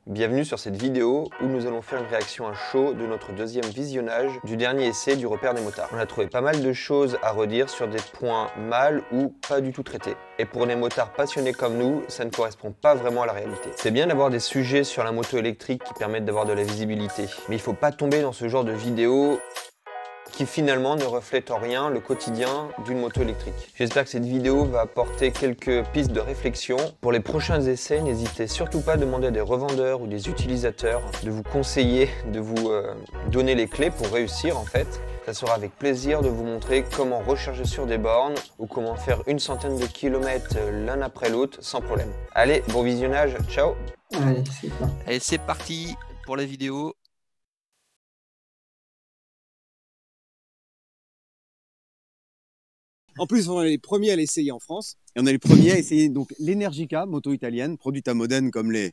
Bienvenue sur cette vidéo où nous allons faire une réaction à chaud de notre deuxième visionnage du dernier essai du repère des motards. On a trouvé pas mal de choses à redire sur des points mal ou pas du tout traités. Et pour les motards passionnés comme nous, ça ne correspond pas vraiment à la réalité. C'est bien d'avoir des sujets sur la moto électrique qui permettent d'avoir de la visibilité, mais il faut pas tomber dans ce genre de vidéos qui finalement ne reflète en rien le quotidien d'une moto électrique. J'espère que cette vidéo va apporter quelques pistes de réflexion. Pour les prochains essais, n'hésitez surtout pas à demander à des revendeurs ou des utilisateurs de vous conseiller, de vous donner les clés pour réussir en fait. Ça sera avec plaisir de vous montrer comment recharger sur des bornes ou comment faire une centaine de kilomètres l'un après l'autre sans problème. Allez, bon visionnage, ciao! Allez, c'est parti pour la vidéo. En plus, on est les premiers à l'essayer en France. Et on est les premiers à essayer donc l'Energica, moto italienne, produite à Modène comme les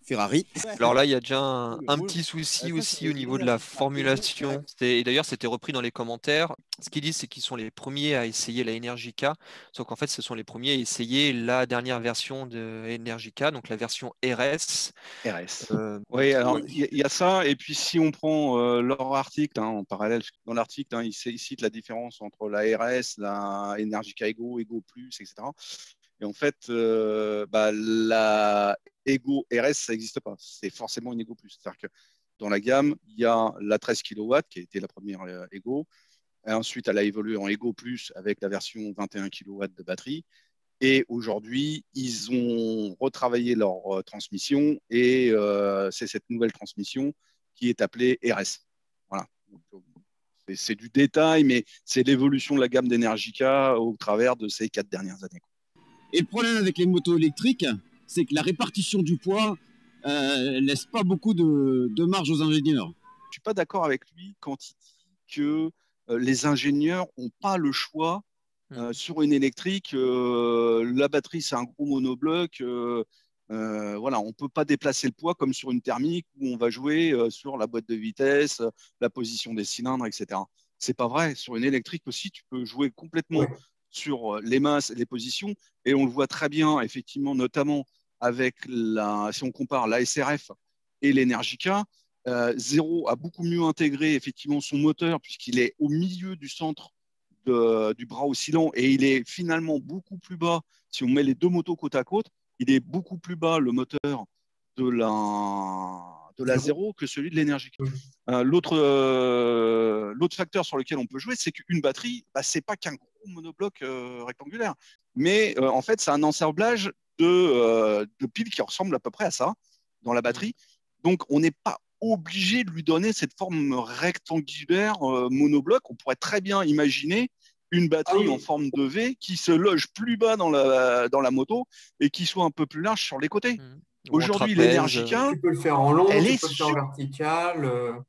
Ferrari. Alors là, il y a déjà un petit souci aussi au niveau de la formulation. Et d'ailleurs, c'était repris dans les commentaires. Ce qu'ils disent, c'est qu'ils sont les premiers à essayer la Energica. Sauf qu'en fait, ce sont les premiers à essayer la dernière version de Energica, donc la version RS. Oui, alors il y a ça. Et puis si on prend leur article en parallèle, dans l'article, ils citent la différence entre la RS, la Energica Ego, Ego Plus, etc. Et en fait, la Ego RS, ça n'existe pas. C'est forcément une Ego Plus. C'est-à-dire que dans la gamme, il y a la 13 kW qui a été la première Ego. Et ensuite, elle a évolué en Ego Plus avec la version 21 kW de batterie. Et aujourd'hui, ils ont retravaillé leur transmission et c'est cette nouvelle transmission qui est appelée RS. Voilà. C'est du détail, mais c'est l'évolution de la gamme d'Energica au travers de ces 4 dernières années. Et le problème avec les motos électriques, c'est que la répartition du poids laisse pas beaucoup de marge aux ingénieurs. Je suis pas d'accord avec lui quand il dit que les ingénieurs n'ont pas le choix sur une électrique. La batterie, c'est un gros monobloc. Voilà, on ne peut pas déplacer le poids comme sur une thermique où on va jouer sur la boîte de vitesse, la position des cylindres, etc. C'est pas vrai. Sur une électrique aussi, tu peux jouer complètement sur les masses et les positions. Et on le voit très bien, effectivement, notamment avec si on compare la SRF et l'Energica, Zero a beaucoup mieux intégré effectivement son moteur puisqu'il est au milieu du centre du bras oscillant et il est finalement beaucoup plus bas. Si on met les deux motos côte à côte, il est beaucoup plus bas le moteur de la Zero que celui de l'Energica. L'autre facteur sur lequel on peut jouer, c'est qu'une batterie, c'est pas qu'un gros monobloc rectangulaire, mais en fait, c'est un encerblage de piles qui ressemble à peu près à ça dans la batterie. Donc, on n'est pas obligé de lui donner cette forme rectangulaire monobloc. On pourrait très bien imaginer une batterie en forme de V qui se loge plus bas dans la moto et qui soit un peu plus large sur les côtés. Aujourd'hui, l'Energica, tu peux le faire en long, tu peux le faire en vertical.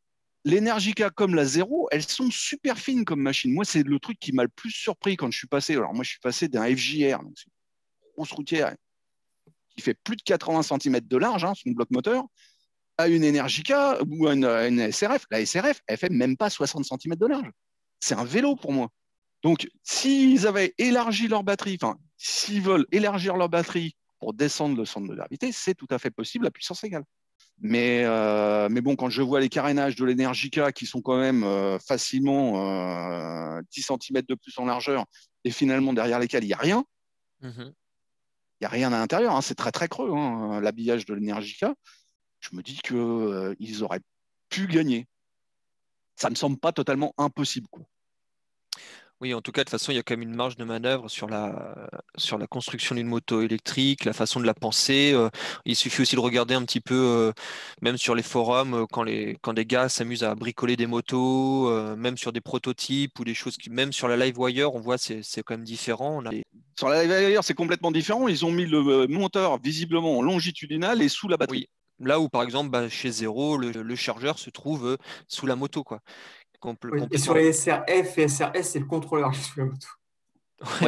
L'Energica comme la Zero, elles sont super fines comme machine. Moi, c'est le truc qui m'a le plus surpris quand je suis passé. Alors, moi, je suis passé d'un FJR, donc c'est une grosse routière qui fait plus de 80 cm de large, son bloc moteur, à une Energica ou à une SRF. La SRF, elle fait même pas 60 cm de large. C'est un vélo pour moi. Donc, s'ils avaient élargi leur batterie, s'ils veulent élargir leur batterie pour descendre le centre de gravité, c'est tout à fait possible à puissance égale. Mais bon, quand je vois les carénages de l'Energica qui sont quand même facilement 10 cm de plus en largeur et finalement derrière lesquels il n'y a rien, il n'y a rien à l'intérieur, c'est très très creux, l'habillage de l'Energica, je me dis qu'ils auraient pu gagner. Ça ne me semble pas totalement impossible, quoi. Oui, en tout cas, de toute façon, il y a quand même une marge de manœuvre sur la construction d'une moto électrique, la façon de la penser. Il suffit aussi de regarder un petit peu, même sur les forums, quand des gars s'amusent à bricoler des motos, même sur des prototypes ou des choses même sur la Livewire, on voit c'est quand même différent. Sur la Livewire, c'est complètement différent. Ils ont mis le moteur visiblement en longitudinal et sous la batterie. Oui. Là où, par exemple, chez Zero, le chargeur se trouve sous la moto, quoi. Et sur les SRF et SRS, c'est le contrôleur qui est sous la moto.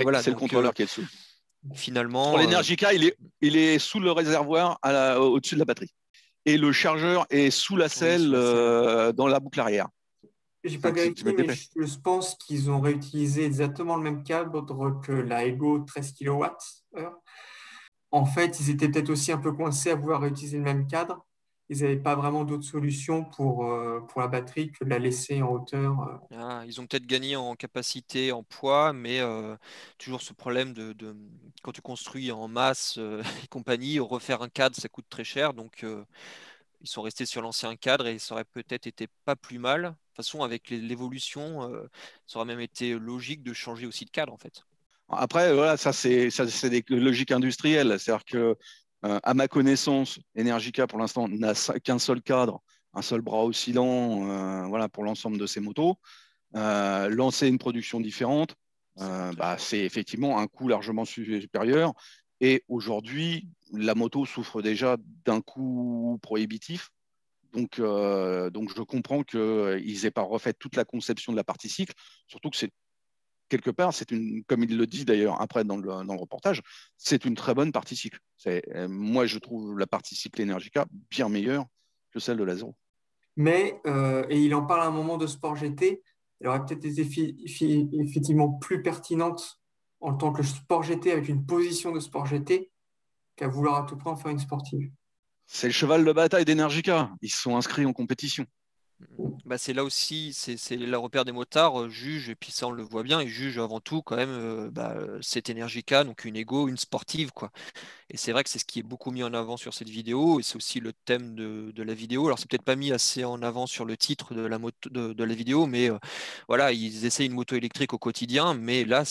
Voilà, c'est le contrôleur qui est dessous. Finalement, pour l'Energica, il est sous le réservoir au-dessus de la batterie. Et le chargeur est sous la selle dans la boucle arrière. J'ai pas vérifié, mais je pense qu'ils ont réutilisé exactement le même câble que la Ego 13 kW. en fait, ils étaient peut-être aussi un peu coincés à vouloir réutiliser le même cadre. Ils n'avaient pas vraiment d'autre solution pour la batterie que de la laisser en hauteur. Ah, ils ont peut-être gagné en capacité, en poids, mais toujours ce problème quand tu construis en masse et compagnie, refaire un cadre, ça coûte très cher. Donc, ils sont restés sur l'ancien cadre et ça aurait peut-être été pas plus mal. De toute façon, avec l'évolution, ça aurait même été logique de changer aussi de cadre, en fait. Après, voilà, ça c'est des logiques industrielles. C'est-à-dire que, à ma connaissance, Energica pour l'instant n'a qu'un seul cadre, un seul bras oscillant, voilà, pour l'ensemble de ses motos. Lancer une production différente, c'est effectivement un coût largement supérieur. Et aujourd'hui, la moto souffre déjà d'un coût prohibitif. Donc je comprends qu'ils n'aient pas refait toute la conception de la partie cycle, surtout que c'est quelque part, comme il le dit d'ailleurs après dans le reportage, c'est une très bonne partie cycle. Moi, je trouve la partie cycle Energica bien meilleure que celle de la Zero. Mais, et il en parle à un moment de Sport GT, elle aurait peut-être été effectivement plus pertinente en tant que Sport GT avec une position de Sport GT qu'à vouloir à tout prix en faire une sportive. C'est le cheval de bataille d'Energica. Ils se sont inscrits en compétition. C'est là aussi, c'est le repère des motards, juge, et puis ça on le voit bien, ils jugent avant tout quand même cette Energica, donc une ego, une sportive, quoi. Et c'est vrai que c'est ce qui est beaucoup mis en avant sur cette vidéo, et c'est aussi le thème de la vidéo. Alors c'est peut-être pas mis assez en avant sur le titre de la moto, de la vidéo, mais voilà, ils essayent une moto électrique au quotidien, mais là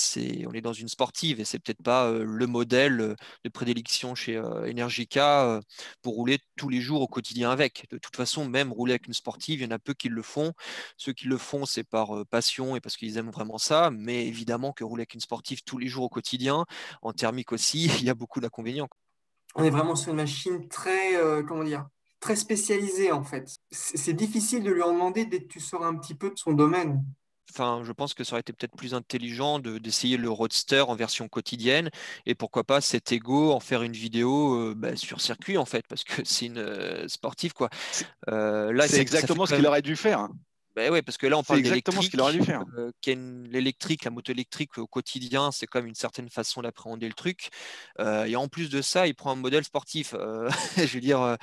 on est dans une sportive, et c'est peut-être pas le modèle de prédilection chez Energica pour rouler tous les jours au quotidien avec. De toute façon, même rouler avec une sportive, il y en a peu qui le font. Ceux qui le font, c'est par passion et parce qu'ils aiment vraiment ça, mais évidemment que rouler avec une sportive tous les jours au quotidien, en thermique aussi, il y a beaucoup d'inconvénients. On est vraiment sur une machine très, comment dire, très spécialisée en fait. C'est difficile de lui en demander dès que tu sors un petit peu de son domaine. Enfin, je pense que ça aurait été peut-être plus intelligent d'essayer le Roadster en version quotidienne et pourquoi pas cet Ego en faire une vidéo sur circuit en fait, parce que c'est une sportive quoi. Là, C'est exactement ce qu'il aurait dû faire. Hein. Ouais, parce que là, on C'est parle exactement ce d'électrique. qu'il aurait dû faire. L'électrique, la moto électrique au quotidien, c'est comme une certaine façon d'appréhender le truc. Et en plus de ça, il prend un modèle sportif. Je veux dire,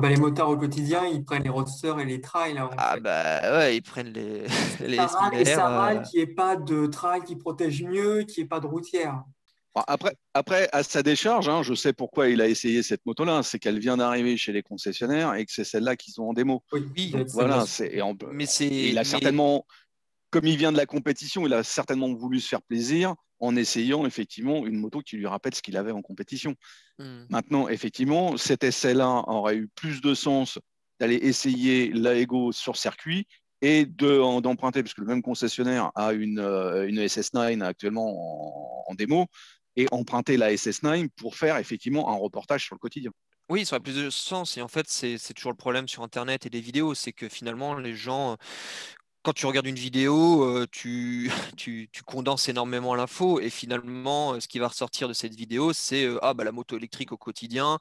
Les motards au quotidien, ils prennent les roadsters et les trails, hein, en fait. ouais, ils prennent les Et similaires. ça râle qu'il n'y ait pas de trail qui protège mieux, qu'il n'y ait pas de routière. Après, à sa décharge, hein, je sais pourquoi il a essayé cette moto-là. C'est qu'elle vient d'arriver chez les concessionnaires et que c'est celle-là qu'ils ont en démo. Oui, Donc, voilà, il a certainement, comme il vient de la compétition, il a certainement voulu se faire plaisir en essayant effectivement une moto qui lui rappelle ce qu'il avait en compétition. Maintenant, effectivement, cet essai-là aurait eu plus de sens d'aller essayer l'Aego sur circuit et d'emprunter, parce que le même concessionnaire a une SS9 actuellement en démo, et emprunter la SS9 pour faire effectivement un reportage sur le quotidien. Oui, ça aurait plus de sens. Et en fait, c'est toujours le problème sur Internet et des vidéos, c'est que finalement, les gens, quand tu regardes une vidéo, tu condenses énormément l'info et finalement, ce qui va ressortir de cette vidéo, c'est la moto électrique au quotidien,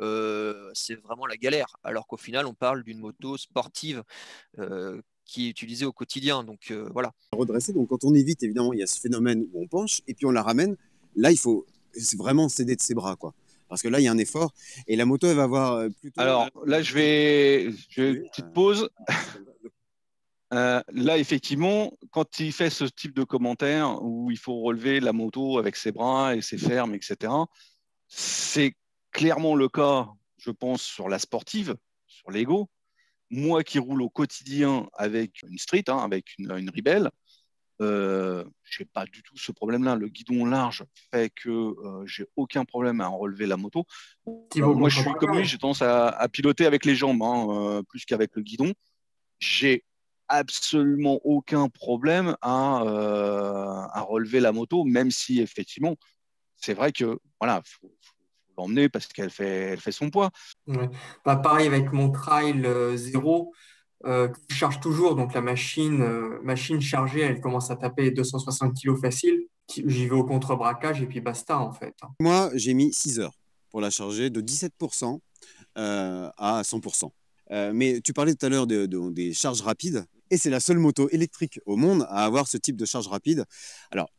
c'est vraiment la galère. Alors qu'au final, on parle d'une moto sportive qui est utilisée au quotidien. Donc voilà. Redresser, donc quand on évite, évidemment, il y a ce phénomène où on penche et puis on la ramène. Là, il faut vraiment céder de ses bras, quoi. Parce que là, il y a un effort et la moto, elle va avoir plutôt. Alors là, je vais une petite pause. Là, effectivement, quand il fait ce type de commentaire où il faut relever la moto avec ses bras et ses fermes, etc., c'est clairement le cas, je pense, sur la sportive, sur l'Ego. Moi qui roule au quotidien avec une street, hein, avec une Rebelle, je n'ai pas du tout ce problème-là. Le guidon large fait que j'ai aucun problème à en relever la moto. Moi, je suis comme lui, j'ai tendance à piloter avec les jambes, hein, plus qu'avec le guidon. J'ai absolument aucun problème à relever la moto, même si effectivement, c'est vrai que voilà, faut l'emmener parce qu'elle fait son poids. Ouais. Pareil avec mon trail 0, je charge toujours, donc la machine chargée, elle commence à taper 260 kg facile. J'y vais au contre-braquage et puis basta en fait. Moi, j'ai mis 6 heures pour la charger de 17% à 100%. Mais tu parlais tout à l'heure des charges rapides et c'est la seule moto électrique au monde à avoir ce type de charge rapide. Alors,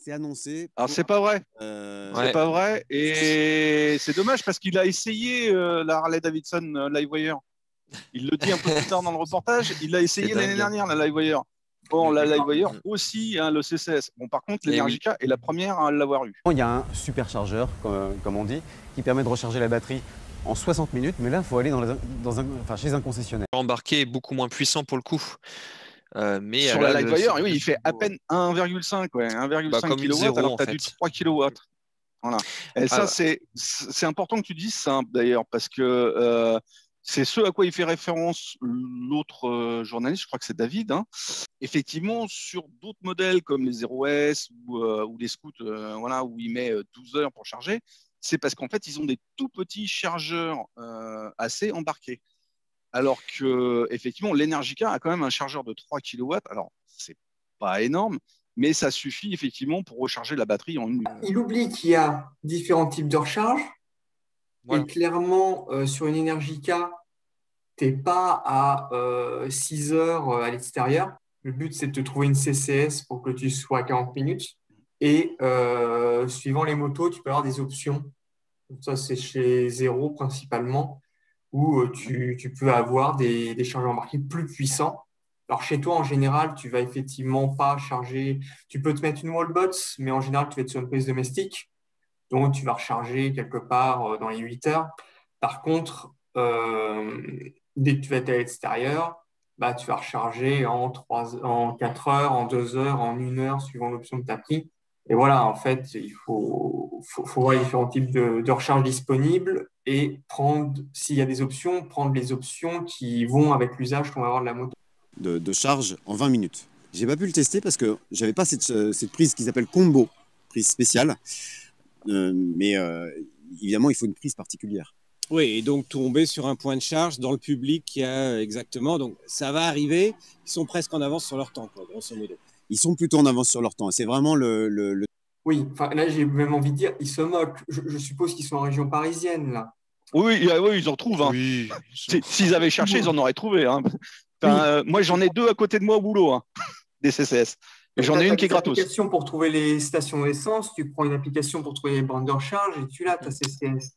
C'est annoncé. Alors, c'est pas vrai. Ouais. C'est pas vrai. Et c'est dommage parce qu'il a essayé la Harley Davidson Livewire. Il le dit un peu plus tard dans le reportage. Il l'a essayé C'est l'année dingue. dernière, la Livewire. Bon, la D'accord. Livewire aussi, hein, le CCS. Bon, par contre, Eh oui. l'Energica est la première à l'avoir eu. Il y a un superchargeur, comme on dit, qui permet de recharger la batterie en 60 minutes, mais là, il faut aller chez un concessionnaire. Embarqué est beaucoup moins puissant pour le coup. Mais Sur là, la Livewire, le- oui, il fait à peine 1,5 comme une kW, zéro, alors en que tu as fait. du 3 kW. Voilà. Et ça, Ah, c'est important que tu dises ça, d'ailleurs, parce que c'est ce à quoi il fait référence l'autre journaliste, je crois que c'est David. Hein. Effectivement, sur d'autres modèles comme les 0S ou les Scouts, voilà, où il met 12 heures pour charger, c'est parce qu'en fait, ils ont des tout petits chargeurs AC embarqués. Alors que, effectivement, l'Energica a quand même un chargeur de 3 kW. Alors, c'est pas énorme, mais ça suffit effectivement pour recharger la batterie en une minute. Il oublie qu'il y a différents types de recharge. Voilà. Et clairement, sur une Energica, tu n'es pas à 6 heures à l'extérieur. Le but, c'est de te trouver une CCS pour que tu sois à 40 minutes. Et suivant les motos, tu peux avoir des options. Donc ça, c'est chez Zero principalement, où tu peux avoir des chargeurs embarqués plus puissants. Alors chez toi, en général, tu vas effectivement pas charger. Tu peux te mettre une wallbox, mais en général, tu vas être sur une prise domestique. Donc, tu vas recharger quelque part dans les 8 heures. Par contre, dès que tu vas être à l'extérieur, bah, tu vas recharger en 4 heures, en 2 heures, en 1 heure, suivant l'option que tu as pris. Et voilà, en fait, il faut voir les différents types de recharge disponibles et prendre, s'il y a des options, prendre les options qui vont avec l'usage qu'on va avoir de la moto. De charge en 20 minutes. J'ai pas pu le tester parce que j'avais pas cette prise qui s'appelle combo, prise spéciale. Mais évidemment, il faut une prise particulière. Oui, et donc tomber sur un point de charge dans le public qui a exactement. Donc ça va arriver, ils sont presque en avance sur leur temps, quoi, grosso modo. Ils sont plutôt en avance sur leur temps. C'est vraiment le... Oui, enfin, là, j'ai même envie de dire, ils se moquent. Je suppose qu'ils sont en région parisienne, là. Oui, oui, ils en trouvent. Hein. Oui. S'ils avaient cherché, ils en auraient trouvé. Hein. Enfin, moi, j'en ai 2 à côté de moi au boulot, hein, des CCS. Et j'en ai une qui est gratos. Tu as une application pour trouver les stations d'essence, tu prends une application pour trouver les bandes de recharge et tu l'as, ta CCS.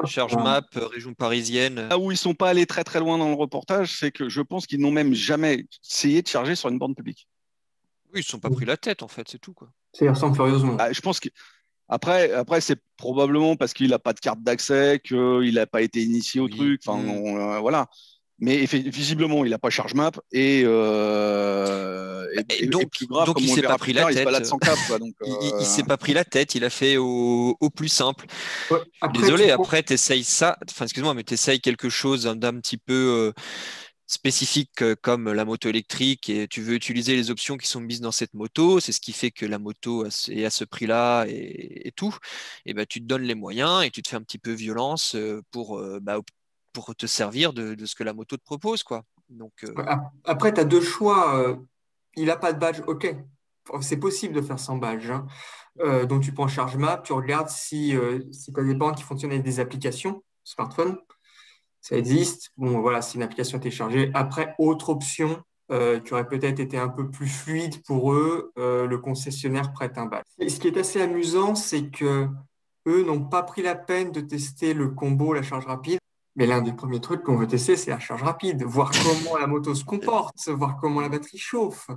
Charge map, région parisienne. Là où ils ne sont pas allés très très loin dans le reportage, c'est que je pense qu'ils n'ont même jamais essayé de charger sur une borne publique. Oui, ils ne se sont pas pris la tête, en fait, c'est tout, quoi. Ça y ressemble furieusement. Je pense que après, c'est probablement parce qu'il n'a pas de carte d'accès, qu'il n'a pas été initié au truc. Enfin, voilà. Mais visiblement, il n'a pas charge map et plus grave, donc comme il on s'est verra pas pris plus tard, la il se tête. balade sans câble. Quoi, donc, il s'est pas pris la tête, il a fait au plus simple. Ouais, après, Désolé, après, tu essayes ça, enfin, excuse-moi, mais tu essayes quelque chose d'un petit peu spécifique comme la moto électrique et tu veux utiliser les options qui sont mises dans cette moto, c'est ce qui fait que la moto est à ce prix-là et tout. Et ben, tu te donnes les moyens et tu te fais un petit peu violence pour te servir de ce que la moto te propose, quoi. Donc, après, tu as 2 choix. Il n'a pas de badge, ok. C'est possible de faire sans badge. Hein. Donc, tu prends charge map, tu regardes si tu as des banques qui fonctionnent avec des applications, smartphone. Ça existe. Bon, voilà, c'est une application téléchargée. Après, autre option qui aurait peut-être été un peu plus fluide pour eux, le concessionnaire prête un badge. Et ce qui est assez amusant, c'est que eux n'ont pas pris la peine de tester le combo, la charge rapide. Mais l'un des premiers trucs qu'on veut tester, c'est la charge rapide. Voir comment la moto se comporte, voir comment la batterie chauffe,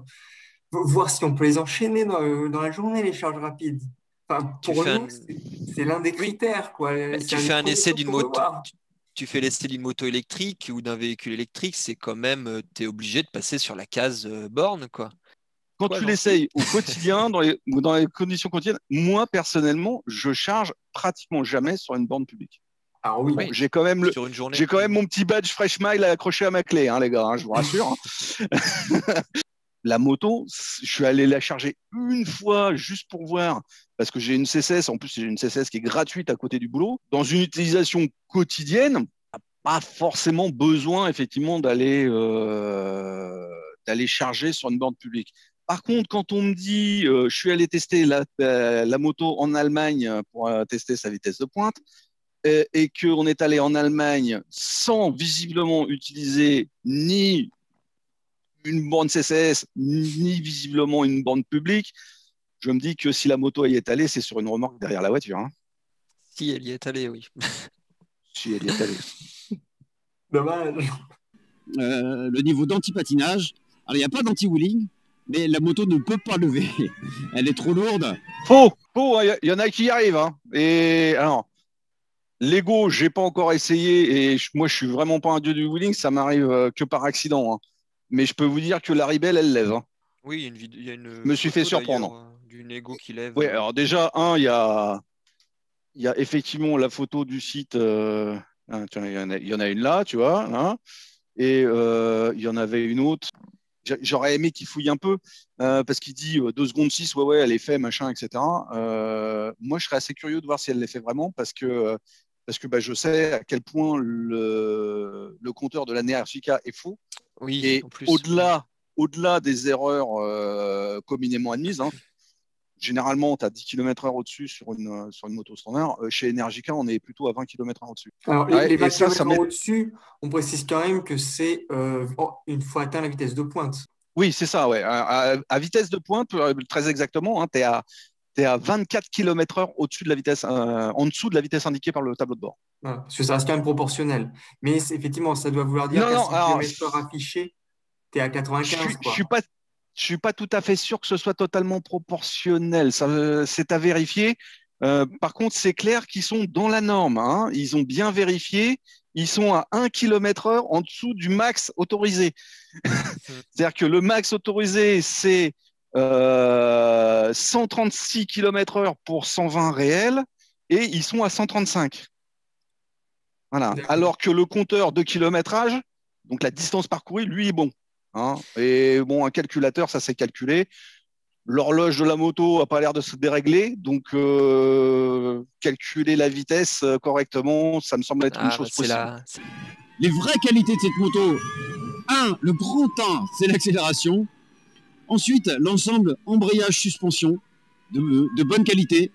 voir si on peut les enchaîner dans la journée, les charges rapides. Enfin, pour nous, c'est l'un des critères, quoi. Tu fais un essai d'une moto. Tu fais l'essai d'une moto électrique ou d'un véhicule électrique, c'est quand même, tu es obligé de passer sur la case borne, quoi. Quand tu l'essayes au quotidien, dans les conditions quotidiennes, moi, personnellement, je charge pratiquement jamais sur une borne publique. Ah oui. Bon, j'ai quand même mon petit badge Fresh Mile accroché à ma clé, hein, les gars, hein, je vous rassure. La moto, je suis allé la charger une fois juste pour voir, parce que j'ai une CCS, en plus j'ai une CCS qui est gratuite à côté du boulot. Dans une utilisation quotidienne, on n'a pas forcément besoin effectivement d'aller charger sur une borne publique. Par contre, quand on me dit je suis allé tester la moto en Allemagne pour tester sa vitesse de pointe, et qu'on est allé en Allemagne sans visiblement utiliser ni une borne CCS, ni visiblement une borne publique, je me dis que si la moto y est allée, c'est sur une remorque derrière la voiture. Hein. Si elle y est allée, oui. Si elle y est allée. Dommage. Le niveau d'anti-patinage. Alors, il n'y a pas d'anti-wheeling, mais la moto ne peut pas lever. Elle est trop lourde. Faux, il y en a qui y arrivent. Hein. Et alors, Lego, j'ai pas encore essayé et moi, je suis vraiment pas un dieu du wheeling. Ça m'arrive que par accident. Hein. Mais je peux vous dire que la Ribelle, elle lève. Hein. Oui, il y a une Je me suis fait photo, surprendre. d'ailleurs, d'une Lego qui lève. Oui, alors déjà, il y a effectivement la photo du site. Tiens, il y en a une là, tu vois. Hein, et il y en avait une autre. J'aurais aimé qu'il fouille un peu parce qu'il dit 2 secondes 6, ouais, elle est fait, machin, etc. Moi, je serais assez curieux de voir si elle l'est fait vraiment parce que bah, je sais à quel point le compteur de la Nerfica est faux. Oui, Et en plus. au-delà des erreurs communément admises, hein, généralement, tu as 10 km/h au-dessus sur une moto standard. Chez Energica, on est plutôt à 20 km/h au-dessus. Alors, Ouais, les et 20 ça km m'est- au-dessus, on précise quand même que c'est une fois atteint la vitesse de pointe. Oui, c'est ça, ouais. À vitesse de pointe, très exactement, hein, tu es à 24 km/h au-dessus de la vitesse, en dessous de la vitesse indiquée par le tableau de bord. Voilà, parce que ça reste quand même proportionnel. Mais effectivement, ça doit vouloir dire Non, qu'à non, 100 alors, km/h affiché, tu es à je 95, suis, je quoi. suis pas, je suis pas tout à fait sûr que ce soit totalement proportionnel. Ça, c'est à vérifier. Par contre, c'est clair qu'ils sont dans la norme. Hein. Ils ont bien vérifié. Ils sont à 1 km/h en dessous du max autorisé. C'est-à-dire que le max autorisé, c'est 136 km/h pour 120 réels et ils sont à 135. Voilà. D'accord. Alors que le compteur de kilométrage, donc la distance parcourue, lui est bon. Hein. Et bon, un calculateur, ça s'est calculé. L'horloge de la moto n'a pas l'air de se dérégler, donc calculer la vitesse correctement, ça me semble être une chose C'est possible. Les vraies qualités de cette moto. 1. Le grand 1, c'est l'accélération. Ensuite, l'ensemble embrayage-suspension de bonne qualité.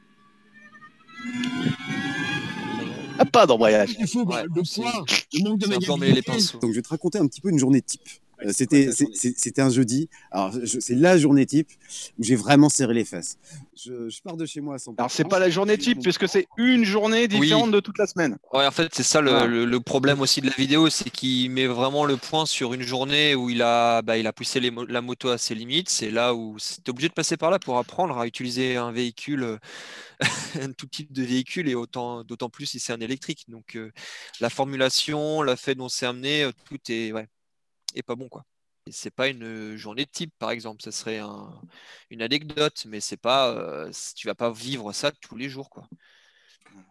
Ah, pas d'embrayage. Il faut Ouais, le c'est- poids, le manque de c'est un peu emmêler les maniabilité. pinceaux. Donc je vais te raconter un petit peu une journée type. C'était un jeudi. Alors c'est la journée type où j'ai vraiment serré les fesses. Je pars de chez moi à 100%. Alors, c'est pas la journée type, puisque c'est une journée différente de toute la semaine. Ouais, en fait, c'est ça Voilà. le problème aussi de la vidéo, c'est qu'il met vraiment le point sur une journée où il a poussé la moto à ses limites. C'est là où tu es obligé de passer par là pour apprendre à utiliser un véhicule, un tout type de véhicule, et d'autant plus si c'est un électrique. Donc, la formulation, la fait dont c'est amené, tout est pas bon, quoi. Et c'est pas une journée de type, par exemple. Ça serait une anecdote, mais c'est pas, tu vas pas vivre ça tous les jours, quoi.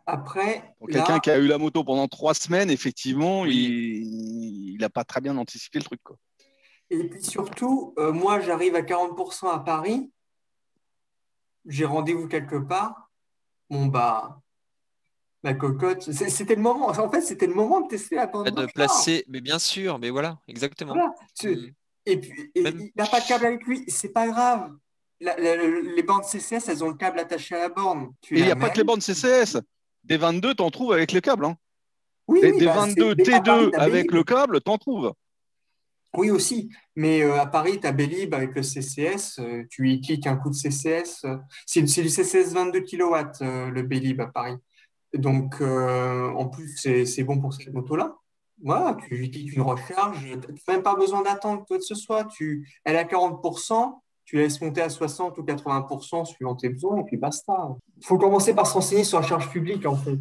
Après, Pour quelqu'un là, qui a eu la moto pendant 3 semaines, effectivement, Oui. il n'a pas très bien anticipé le truc, quoi. et puis surtout, moi, j'arrive à 40% à Paris, j'ai rendez-vous quelque part. Bon, bah, la cocotte, c'était le moment. En fait, c'était le moment de tester la bande De recharge. placer, mais bien sûr, mais voilà, exactement. Voilà. Mm. Et puis, Même- il n'a pas de câble avec lui, c'est pas grave. Les bandes CCS, elles ont le câble attaché à la borne. Tu Et il n'y la a pas mets. que les bandes CCS. Des 22, t'en trouves avec les câbles. Hein. Oui, Des, oui, des bah, 22 mais à Paris, T2 t'as avec Bélib. le câble, t'en trouves. Oui, aussi. Mais à Paris, tu as Bélib avec le CCS. Tu y cliques un coup de CCS. C'est du CCS 22 kW, le Bélib à Paris. Donc, en plus, c'est bon pour cette moto-là. Voilà, tu lui cliques une recharge. Tu n'as même pas besoin d'attendre quoi que ce soit. Elle est à 40%. Tu la laisses monter à 60 ou 80% suivant tes besoins, et puis basta. Il faut commencer par se renseigner sur la charge publique, en fait.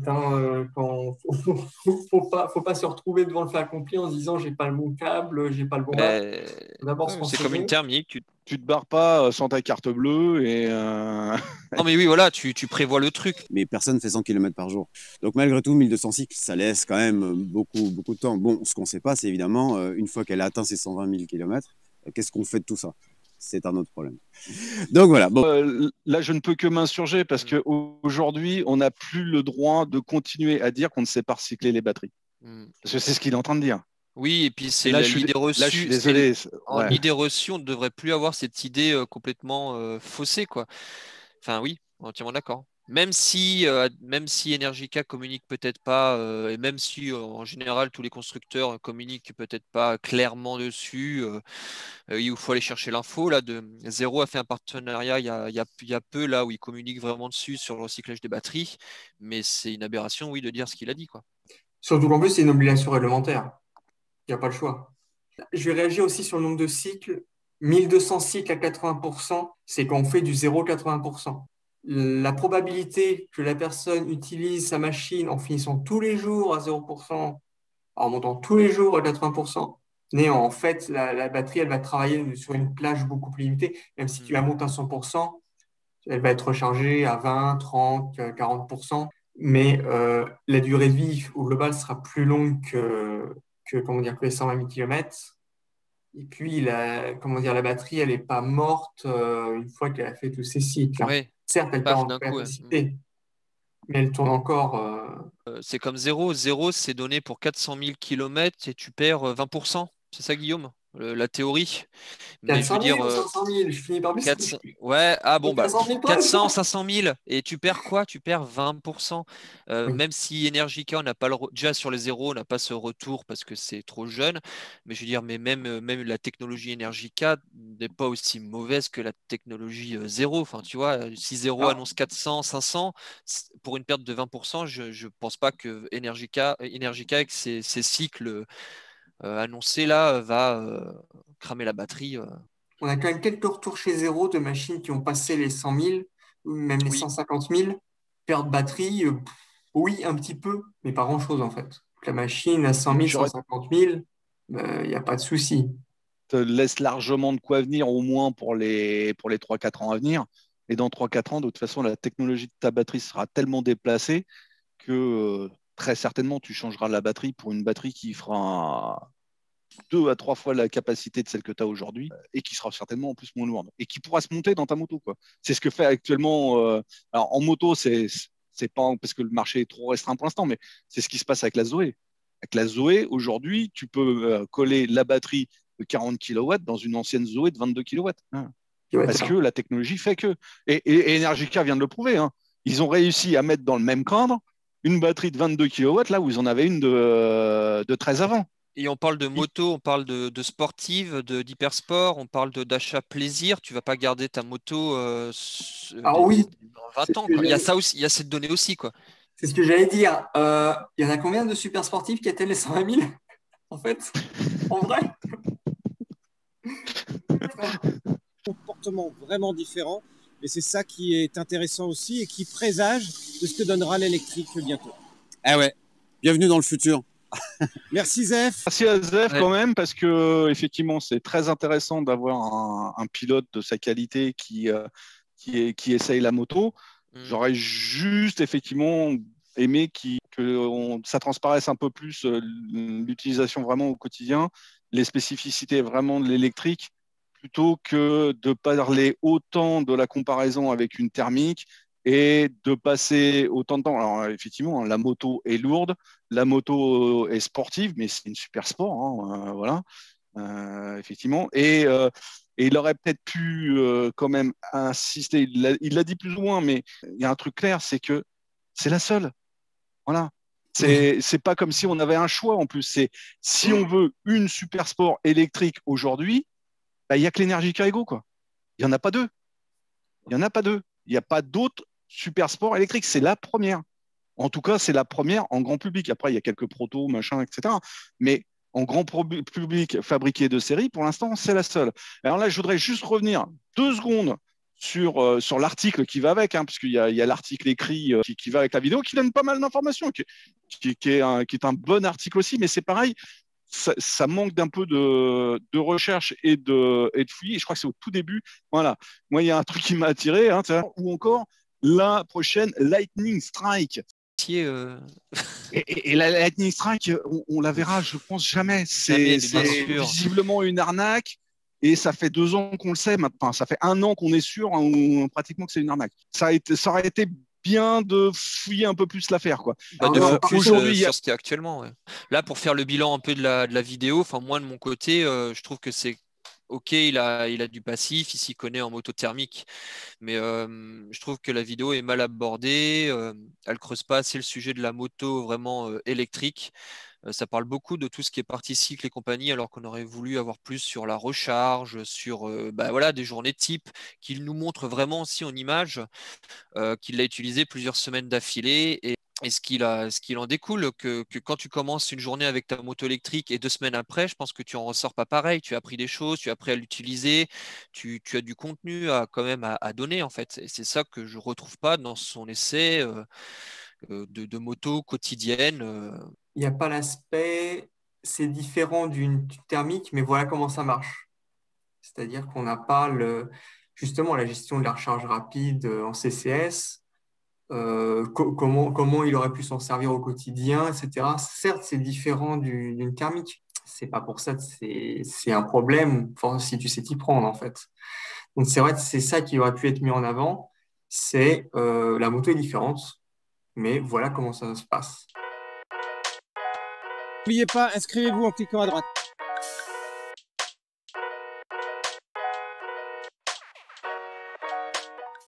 Faut pas se retrouver devant le fait accompli en se disant j'ai pas le bon câble, j'ai pas le bon match. Ben, Faut d'abord se c'est comme une renseigner. thermique. Tu te barres pas sans ta carte bleue et Non, mais oui, voilà, tu prévois le truc. Mais personne fait 100 km par jour. Donc malgré tout, 1200 cycles, ça laisse quand même beaucoup, beaucoup de temps. Bon, ce qu'on ne sait pas, c'est évidemment, une fois qu'elle a atteint ses 120 000 km, qu'est-ce qu'on fait de tout ça? C'est un autre problème. Donc voilà. Bon. là, je ne peux que m'insurger parce qu'aujourd'hui, on n'a plus le droit de continuer à dire qu'on ne sait pas recycler les batteries. Parce que c'est ce qu'il est en train de dire. Oui, et puis c'est Et là, l'idée reçue. Là, je suis désolé. En idée reçue, on ne devrait plus avoir cette idée complètement faussée, quoi. Enfin, oui, entièrement d'accord. même si Energica communique peut-être pas, et même si en général tous les constructeurs communiquent peut-être pas clairement dessus, il faut aller chercher l'info. Là, Zero a fait un partenariat il y a peu là où il communique vraiment dessus sur le recyclage des batteries, mais c'est une aberration, oui, de dire ce qu'il a dit, quoi. Surtout qu'en plus, c'est une obligation réglementaire. Il n'y a pas le choix. Je vais réagir aussi sur le nombre de cycles. 1200 cycles à 80%, c'est quand on fait du 0,80%. La probabilité que la personne utilise sa machine en finissant tous les jours à 0%, en montant tous les jours à 80%, mais en fait, la batterie, elle va travailler sur une plage beaucoup plus limitée. Même si tu la montes à 100%, elle va être rechargée à 20, 30, 40%. Mais la durée de vie au global sera plus longue comment dire, que les 120 000 km. Et puis, la batterie, elle n'est pas morte une fois qu'elle a fait tous ses cycles. Oui, Certes, elle perd paf, en d'un coup. capacité, mais elle tourne encore. C'est comme zéro. Zéro, c'est donné pour 400 000 km et tu perds 20%. C'est ça, Guillaume? La théorie. Mais je veux 400 000 dire, ou 500 000, je finis par me 400... Ouais, ah bon, bah, 400 000 400, 500 000. Et tu perds quoi? Tu perds 20%. Oui. Même si Energica, on n'a pas déjà sur les zéros, on n'a pas ce retour parce que c'est trop jeune. Mais je veux dire, même la technologie Energica n'est pas aussi mauvaise que la technologie zéro. Enfin, tu vois, si zéro Ah. annonce 400, 500, pour une perte de 20%, je ne pense pas que Energica avec ses cycles annoncé là va cramer la batterie. On a quand même quelques retours chez Zéro de machines qui ont passé les 100 000, ou même les Oui. 150 000. Perte de batterie, oui, un petit peu, mais pas grand-chose en fait. La machine à 100 000, 150 000, il n'y a pas de souci. Te laisse largement de quoi venir, au moins pour les 3-4 ans à venir. Et dans 3-4 ans, de toute façon, la technologie de ta batterie sera tellement déplacée que très certainement, tu changeras la batterie pour une batterie qui fera 2 à 3 fois la capacité de celle que tu as aujourd'hui et qui sera certainement en plus moins lourde et qui pourra se monter dans ta moto, quoi. C'est ce que fait actuellement. Alors en moto, c'est pas parce que le marché est trop restreint pour l'instant, mais c'est ce qui se passe avec la Zoé. Avec la Zoé, aujourd'hui, tu peux coller la batterie de 40 kW dans une ancienne Zoé de 22 kW. Hein. Parce que la technologie fait que. Et Energica vient de le prouver. Hein. Ils ont réussi à mettre dans le même cadre une batterie de 22 kW là où ils en avaient une de 13 avant. Et on parle de moto, on parle de sportive, d'hypersport, on parle d'achat plaisir. Tu vas pas garder ta moto oui, 20 ans. Quoi. Il y a ça aussi, il y a cette donnée aussi, quoi. C'est ce que j'allais dire. Il y en a combien de super sportifs qui atteignent les 120 000 en fait, en vrai? Comportement vraiment différent. Et c'est ça qui est intéressant aussi et qui présage de ce que donnera l'électrique bientôt. Ah ouais, bienvenue dans le futur. Merci Zef. Merci à Zef quand même, parce que effectivement, c'est très intéressant d'avoir un pilote de sa qualité qui essaye la moto. J'aurais juste effectivement aimé que ça transparaisse un peu plus l'utilisation vraiment au quotidien, les spécificités vraiment de l'électrique, plutôt que de parler autant de la comparaison avec une thermique et de passer autant de temps. Alors effectivement, la moto est lourde, la moto est sportive, mais c'est une super sport, hein, voilà, effectivement. Et il aurait peut-être pu quand même insister, il l'a dit plus ou moins, mais il y a un truc clair, c'est que c'est la seule. Voilà. C'est pas comme si on avait un choix en plus. C'est si on veut une super sport électrique aujourd'hui, il n'y a que l'Energica Ego, quoi. Il n'y en a pas deux. Il n'y en a pas deux. Il n'y a pas d'autres super sports électriques. C'est la première. En tout cas, c'est la première en grand public. Après, il y a quelques protos, machin, etc. Mais en grand public fabriqué de série, pour l'instant, c'est la seule. Alors là, je voudrais juste revenir 2 secondes sur l'article qui va avec, hein, parce qu'il y a l'article écrit qui va avec la vidéo, qui donne pas mal d'informations, qui est un bon article aussi, mais c'est pareil. Ça manque d'un peu de recherche et de fouillis. Et je crois que c'est au tout début. Voilà. Moi, il y a un truc qui m'a attiré, hein, ou encore la prochaine Lightning Strike. Et la Lightning Strike, on la verra, je pense, jamais. C'est visiblement une arnaque. Et ça fait 2 ans qu'on le sait maintenant. Ça fait 1 an qu'on est sûr, hein, pratiquement, que c'est une arnaque. Ça aurait été bien de fouiller un peu plus l'affaire, quoi. De focus aujourd'hui sur ce qui est actuellement. Ouais. Là, pour faire le bilan un peu de la vidéo, enfin moi de mon côté, je trouve que c'est ok, il a du passif, il s'y connaît en moto thermique, mais je trouve que la vidéo est mal abordée. Elle creuse pas assez le sujet de la moto vraiment électrique. Ça parle beaucoup de tout ce qui est partie cycle et compagnie, alors qu'on aurait voulu avoir plus sur la recharge, sur voilà, des journées type, qu'il nous montre vraiment aussi en image, qu'il l'a utilisé plusieurs semaines d'affilée. Et ce qu'il en découle, que quand tu commences une journée avec ta moto électrique et 2 semaines après, je pense que tu en ressors pas pareil. Tu as appris des choses, tu as appris à l'utiliser, tu as du contenu quand même à donner en fait. Et c'est ça que je retrouve pas dans son essai de moto quotidienne. Il n'y a pas l'aspect, c'est différent d'une thermique, mais voilà comment ça marche. C'est-à-dire qu'on n'a pas justement la gestion de la recharge rapide en CCS, comment il aurait pu s'en servir au quotidien, etc. Certes, c'est différent d'une thermique. C'est pas pour ça que c'est un problème si tu sais t'y prendre, en fait. Donc, c'est vrai que c'est ça qui aurait pu être mis en avant. C'est la moto est différente, mais voilà comment ça se passe. N'oubliez pas, inscrivez-vous en cliquant à droite.